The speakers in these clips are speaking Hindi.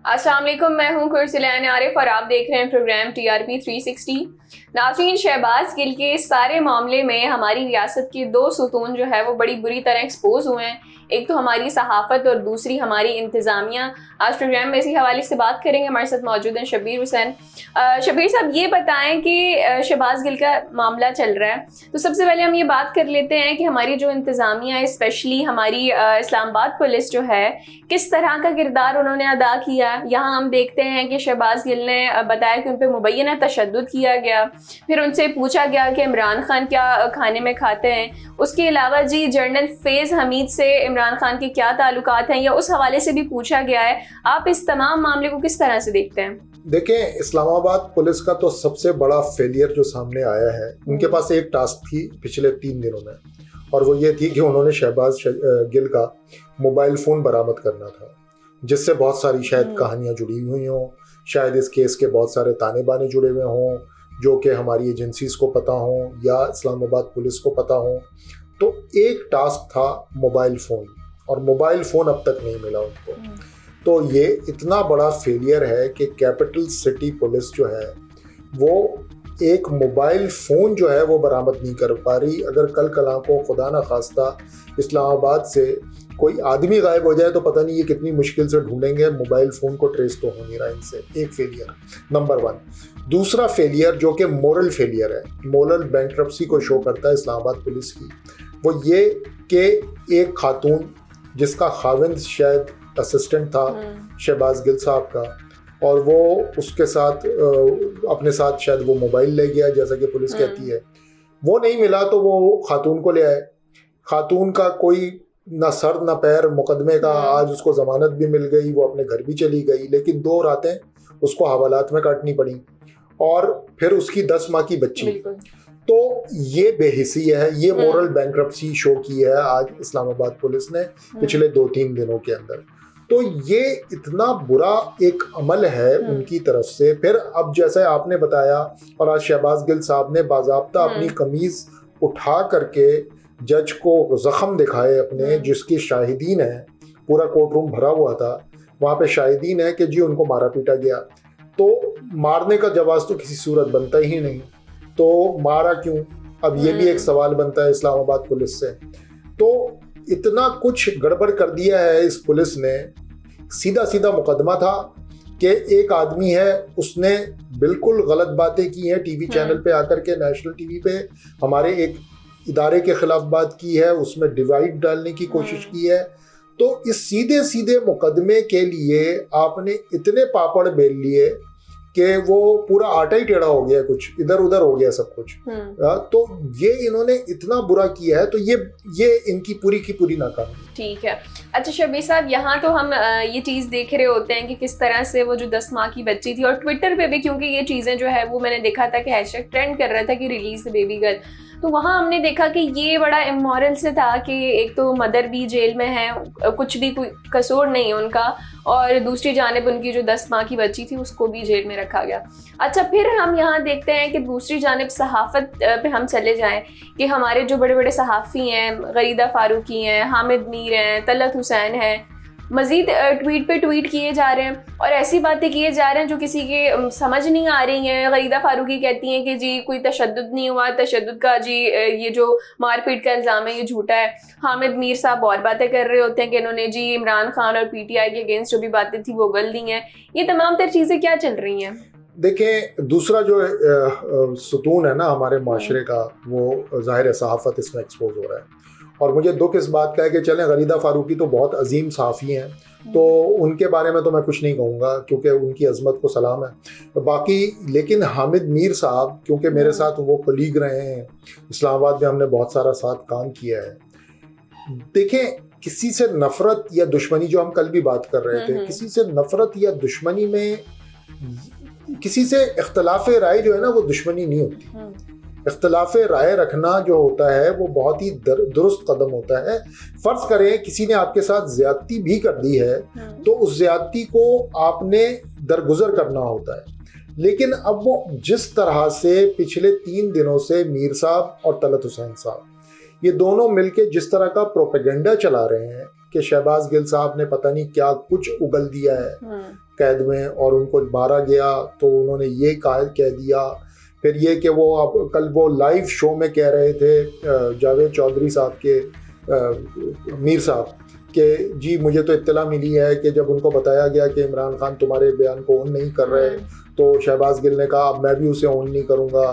अस्सलाम वालेकुम, मैं हूं कुरसलान आरिफ और आप देख रहे हैं प्रोग्राम TRP 360। नाज़रीन, शहबाज गिल के सारे मामले में हमारी रियासत के दो सुतून जो है वो बड़ी बुरी तरह एक्सपोज हुए हैं। एक तो हमारी सहाफ़त और दूसरी हमारी इंतज़ामिया। आज प्रोग्राम में इसी हवाले से बात करेंगे। हमारे साथ मौजूद हैं शबीर हुसैन। शबीर साहब, ये बताएं कि शहबाज गिल का मामला चल रहा है, तो सबसे पहले हम ये बात कर लेते हैं कि हमारी जो इंतज़ामिया है, स्पेशली हमारी इस्लामाबाद पुलिस जो है, किस तरह का किरदार उन्होंने अदा किया। यहाँ हम देखते हैं कि शहबाज गिल ने बताया कि उन पर मुबैना तशद्दुद किया गया, फिर उनसे पूछा गया कि इमरान खान क्या खाने में खाते हैं। उसके अलावा जी जनरल फैज़ हमीद से इमरान खान के क्या ताल्लुकात हैं, या उस हवाले से भी पूछा गया है। आप इस तमाम मामले को किस तरह से देखते हैं? देखें, इस्लामाबाद पुलिस का तो सबसे बड़ा फेलियर जो सामने आया है, उनके पास एक टास्क थी पिछले 3 दिनों में, और वो ये थी कि उन्होंने शहबाज गिल का मोबाइल फ़ोन बरामद करना था, जिससे बहुत सारी शायद कहानियाँ जुड़ी हुई हों, शायद इस केस के बहुत सारे ताने बाने जुड़े हुए हों जो कि हमारी एजेंसीज़ को पता हों या इस्लामाबाद पुलिस को पता हों। तो एक टास्क था मोबाइल फ़ोन, और मोबाइल फ़ोन अब तक नहीं मिला उनको। तो ये इतना बड़ा फेलियर है कि कैपिटल सिटी पुलिस जो है वो एक मोबाइल फ़ोन जो है वो बरामद नहीं कर पा रही। अगर कल कला को खुदा न खास्ता इस्लामाबाद से कोई आदमी गायब हो जाए तो पता नहीं ये कितनी मुश्किल से ढूंढेंगे, मोबाइल फ़ोन को ट्रेस तो हो नहीं रहा इनसे। एक फेलियर नंबर 1। दूसरा फेलियर जो कि मोरल फेलियर है, मोरल बैंक्रप्सी को शो करता है इस्लामाबाद पुलिस की, वो ये कि एक खातून जिसका खाविंद शायद असिस्टेंट था शहबाज गिल साहब का, और वो उसके साथ अपने साथ शायद वो मोबाइल ले गया जैसा कि पुलिस कहती है। वो नहीं मिला तो वो खातून को ले आए। खातून का कोई ना सर ना पैर मुकदमे का, आज उसको ज़मानत भी मिल गई, वो अपने घर भी चली गई, लेकिन 2 रातें उसको हवालात में काटनी पड़ी, और फिर उसकी 10 माह की बच्ची। तो ये बेहिसी है, ये मोरल बैंक्रप्सी शो की है आज इस्लामाबाद पुलिस ने पिछले 2-3 दिनों के अंदर। तो ये इतना बुरा एक अमल है उनकी तरफ से। फिर अब जैसे आपने बताया, और आज शहबाज गिल साहब ने बाज़ाब्ता अपनी कमीज़ उठा करके जज को ज़ख्म दिखाए अपने, जिसकी शाहिदीन है, पूरा कोर्ट रूम भरा हुआ था, वहाँ पे शाहिदीन है कि जी उनको मारा पीटा गया। तो मारने का जवाब तो किसी सूरत बनता ही नहीं, तो मारा क्यों? अब ये भी एक सवाल बनता है इस्लामाबाद पुलिस से। तो इतना कुछ गड़बड़ कर दिया है इस पुलिस ने। सीधा सीधा मुकदमा था कि एक आदमी है, उसने बिल्कुल गलत बातें की हैं टीवी चैनल पे आकर के, नेशनल टीवी पे हमारे एक इदारे के खिलाफ बात की है, उसमें डिवाइड डालने की कोशिश की है। तो इस सीधे सीधे मुकदमे के लिए आपने इतने पापड़ बेल लिए कि वो पूरा आटा ही टेढ़ा हो गया, कुछ इधर उधर हो गया सब कुछ। तो ये इन्होंने इतना बुरा किया है, तो ये इनकी पूरी की पूरी नाकामी। ठीक है। अच्छा शबीर साहब, यहाँ तो हम ये चीज़ देख रहे होते हैं कि किस तरह से वो जो 10 माह की बच्ची थी, और ट्विटर पे भी, क्योंकि ये चीज़ें जो है वो मैंने देखा था कि हैशटैग ट्रेंड कर रहा था कि रिलीज द बेबी गर्ल, तो वहाँ हमने देखा कि ये बड़ा इमोरल से था कि एक तो मदर भी जेल में है, कुछ भी कोई कसूर नहीं है उनका, और दूसरी जानिब उनकी जो 10 माह की बच्ची थी उसको भी जेल में रखा गया। अच्छा, फिर हम यहाँ देखते हैं कि दूसरी जानिब सहाफ़त पे हम चले जाएं कि हमारे जो बड़े बड़े सहाफ़ी हैं, गरीदा फारूकी हैं, हामिद मीर हैं, तलत हुसैन हैं, मज़ीद ट्वीट पे ट्वीट किए जा रहे हैं और ऐसी बातें किए जा रहे हैं जो किसी के समझ नहीं आ रही हैं। गरीदा फारूकी कहती हैं कि जी कोई तशद्दुद नहीं हुआ, तशद्दुद का जी ये जो मारपीट का इल्ज़ाम है ये झूठा है। हामिद मीर साहब और बातें कर रहे होते हैं कि इन्होंने जी इमरान खान और PTI के अगेंस्ट जो भी बातें थी वो गल दी हैं। ये तमाम तर चीज़ें क्या चल रही हैं? देखें, दूसरा जो सुतून है ना हमारे माशरे का, वो ज़ाहिर है सहाफ़त इसमें एक्सपोज हो रहा है। और मुझे दुख इस बात का है कि चलें, गरीदा फारूकी तो बहुत अजीम सहाफ़ी हैं, तो उनके बारे में तो मैं कुछ नहीं कहूँगा क्योंकि उनकी अज़मत को सलाम है। तो बाकी लेकिन हामिद मीर साहब, क्योंकि मेरे साथ वो कलीग रहे हैं, इस्लामाबाद में हमने बहुत सारा साथ काम किया है। देखें, किसी से नफ़रत या दुश्मनी, जो हम कल भी बात कर रहे थे, किसी से नफ़रत या दुश्मनी में, किसी से इख्तलाफ राय जो है ना वो दुश्मनी नहीं होती। इख्तलाफ राय रखना जो होता है वो बहुत ही दुरुस्त कदम होता है। फ़र्ज़ करें किसी ने आपके साथ ज़्यादती भी कर दी है तो उस ज़्यादती को आपने दरगुजर करना होता है। लेकिन अब वो जिस तरह से पिछले 3 दिनों से मीर साहब और तलत हुसैन साहब ये दोनों मिलके जिस तरह का प्रोपेगेंडा चला रहे हैं कि शहबाज गिल साहब ने पता नहीं क्या कुछ उगल दिया है कैद में और उनको मारा गया, तो उन्होंने ये कह दिया। फिर ये कि वो अब कल वो लाइव शो में कह रहे थे जावेद चौधरी साहब के मीर साहब कि जी मुझे तो इत्तला मिली है कि जब उनको बताया गया कि इमरान खान तुम्हारे बयान को ऑन नहीं कर रहे, तो शहबाज गिल ने कहा अब मैं भी उसे ऑन नहीं करूँगा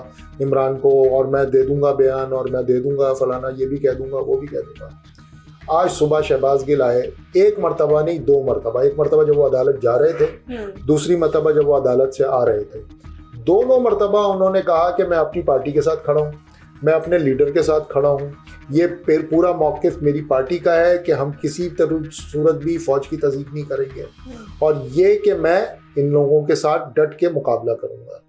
इमरान को, और मैं दे दूँगा बयान और मैं दे दूँगा फलाना, ये भी कह दूँगा वो भी कह दूँगा। आज सुबह शहबाज गिल आए, एक मरतबा नहीं 2 मरतबा, एक मरतबा जब वो अदालत जा रहे थे, दूसरी मरतबा जब वो अदालत से आ रहे थे, दोनों मरतबा उन्होंने कहा कि मैं अपनी पार्टी के साथ खड़ा हूँ, मैं अपने लीडर के साथ खड़ा हूँ, ये पूरा मौक़िफ़ मेरी पार्टी का है कि हम किसी तरह सूरत भी फ़ौज की तज़ीक़ नहीं करेंगे, और ये कि मैं इन लोगों के साथ डट के मुकाबला करूँगा।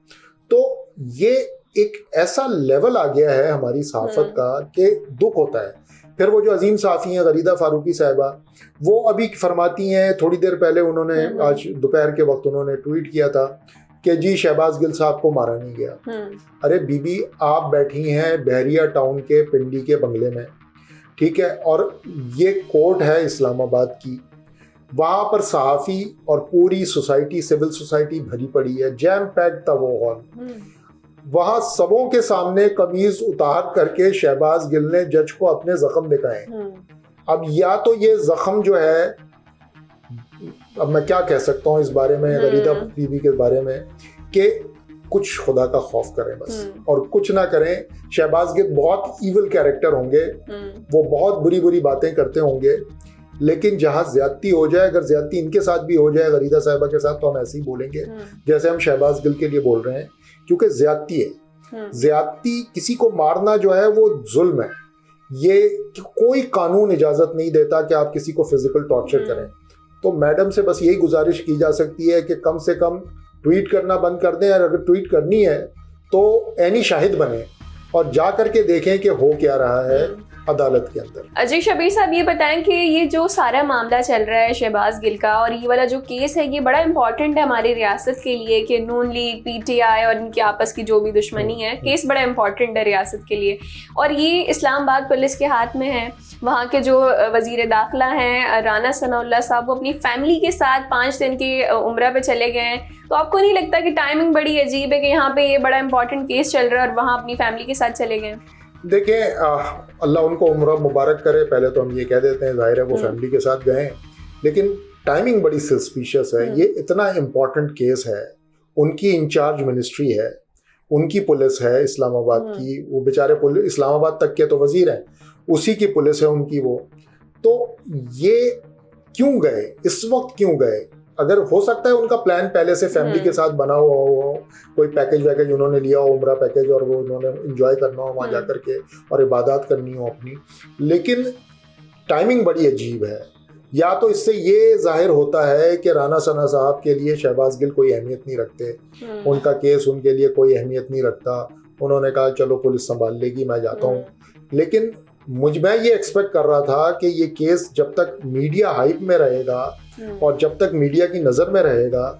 तो ये एक ऐसा लेवल आ गया है हमारी सहाफ़त का कि दुख होता है। फिर वो जो अजीम सहाफ़ी हैं गरीदा फ़ारूकी साहिबा, वो अभी फरमाती हैं, थोड़ी देर पहले उन्होंने आज दोपहर के वक्त उन्होंने ट्वीट किया था कि जी शहबाज गिल साहब को मारा नहीं गया। अरे बीबी, आप बैठी हैं बहरिया टाउन के पिंडी के बंगले में, ठीक है, और ये कोर्ट है इस्लामाबाद की, वहाँ पर सहाफ़ी और पूरी सोसाइटी, सिविल सोसाइटी भरी पड़ी है, जैम पैक था वो हॉल। वहाँ सबों के सामने कमीज उतार करके शहबाज गिल ने जज को अपने जख्म दिखाए। अब या तो ये जख्म जो है, अब मैं क्या कह सकता हूँ इस बारे में, गरीदा बीबी के बारे में, कि कुछ खुदा का खौफ करें बस, और कुछ ना करें। शहबाज गिल बहुत ईविल कैरेक्टर होंगे, वो बहुत बुरी बुरी बातें करते होंगे, लेकिन जहाँ ज्यादती हो जाए, अगर ज्यादती इनके साथ भी हो जाए गरीदा साहिबा के साथ, तो हम ऐसे ही बोलेंगे जैसे हम शहबाज गिल के लिए बोल रहे हैं, क्योंकि ज्यादती है। ज्यादती, किसी को मारना जो है वो जुल्म है। ये कोई कानून इजाजत नहीं देता कि आप किसी को फिजिकल टॉर्चर करें। तो मैडम से बस यही गुजारिश की जा सकती है कि कम से कम ट्वीट करना बंद कर दें, और अगर ट्वीट करनी है तो ऐनी शाहिद बने और जा करके देखें कि हो क्या रहा है अदालत के अंदर। अजय शबीर साहब, ये बताएं कि ये जो सारा मामला चल रहा है शहबाज गिल का, और ये वाला जो केस है, ये बड़ा इंपॉर्टेंट है हमारी रियासत के लिए कि नून लीग, पीटीआई और इनकी आपस की जो भी दुश्मनी है, केस बड़ा इंपॉर्टेंट है रियासत के लिए, और ये इस्लामाबाद पुलिस के हाथ में है। वहाँ के जो वज़ीर दाखिला हैं राना सनाउल्लाह साहब, वो अपनी फैमिली के साथ 5 दिन की उम्रा पे चले गए हैं। तो आपको नहीं लगता कि टाइमिंग बड़ी अजीब है कि यहाँ पे ये बड़ा इंपॉर्टेंट केस चल रहा है और वहाँ अपनी फैमिली के साथ चले गए? देखिए, अल्लाह उनको उम्र मुबारक करे, पहले तो हम ये कह देते हैं, जाहिर है वो फैमिली के साथ गए, लेकिन टाइमिंग बड़ी सस्पिशियस है। ये इतना इम्पॉर्टेंट केस है, उनकी इंचार्ज मिनिस्ट्री है, उनकी पुलिस है इस्लामाबाद की, वो बेचारे इस्लामाबाद तक के तो वजीर हैं, उसी की पुलिस है उनकी वो। तो ये क्यों गए, इस वक्त क्यों गए? अगर हो सकता है उनका प्लान पहले से फैमिली के साथ बना हुआ हो, कोई पैकेज वैकेज उन्होंने लिया हो, उम्रा पैकेज, और वो उन्होंने एंजॉय करना हो वहाँ जा करके और इबादत करनी हो अपनी, लेकिन टाइमिंग बड़ी अजीब है। या तो इससे ये जाहिर होता है कि राना सना साहब के लिए शहबाज गिल कोई अहमियत नहीं रखते, उनका केस उनके लिए कोई अहमियत नहीं रखता, उन्होंने कहा चलो पुलिस संभाल लेगी, मैं जाता हूँ। लेकिन मैं ये एक्सपेक्ट कर रहा था कि ये केस जब तक मीडिया हाइप में रहेगा और जब तक मीडिया की नज़र में रहेगा,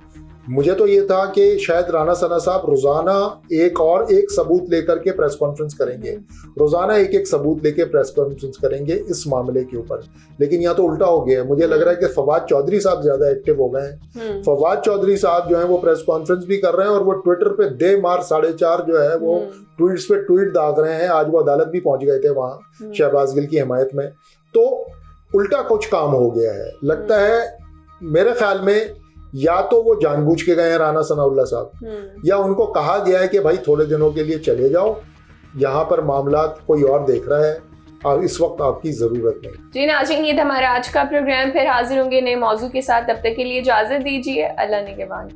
मुझे तो ये था कि शायद राना सना साहब रोज़ाना एक सबूत लेकर के प्रेस कॉन्फ्रेंस करेंगे, रोज़ाना एक सबूत लेके प्रेस कॉन्फ्रेंस करेंगे इस मामले के ऊपर। लेकिन यहाँ तो उल्टा हो गया है। मुझे लग रहा है कि फवाद चौधरी साहब ज़्यादा एक्टिव हो गए हैं। फवाद चौधरी साहब जो है वो प्रेस कॉन्फ्रेंस भी कर रहे हैं और वो ट्विटर पे दे मार 4.5 जो है वो ट्वीट्स पे ट्वीट दाग रहे हैं। आज वो अदालत भी पहुंच गए थे वहाँ शहबाज गिल की हिमायत में। तो उल्टा कुछ काम हो गया है लगता है मेरे ख्याल में। या तो वो जानबूझ के गए हैं राना सनाउल्लाह साहब, या उनको कहा गया है कि भाई थोड़े दिनों के लिए चले जाओ, यहाँ पर मामला कोई और देख रहा है और इस वक्त आपकी जरूरत नहीं। जी नाज़रीन, ये था हमारा आज का प्रोग्राम। फिर हाजिर होंगे नए मौजू के साथ, तब तक के लिए इजाजत दीजिए। अल्लाह ने के बाद।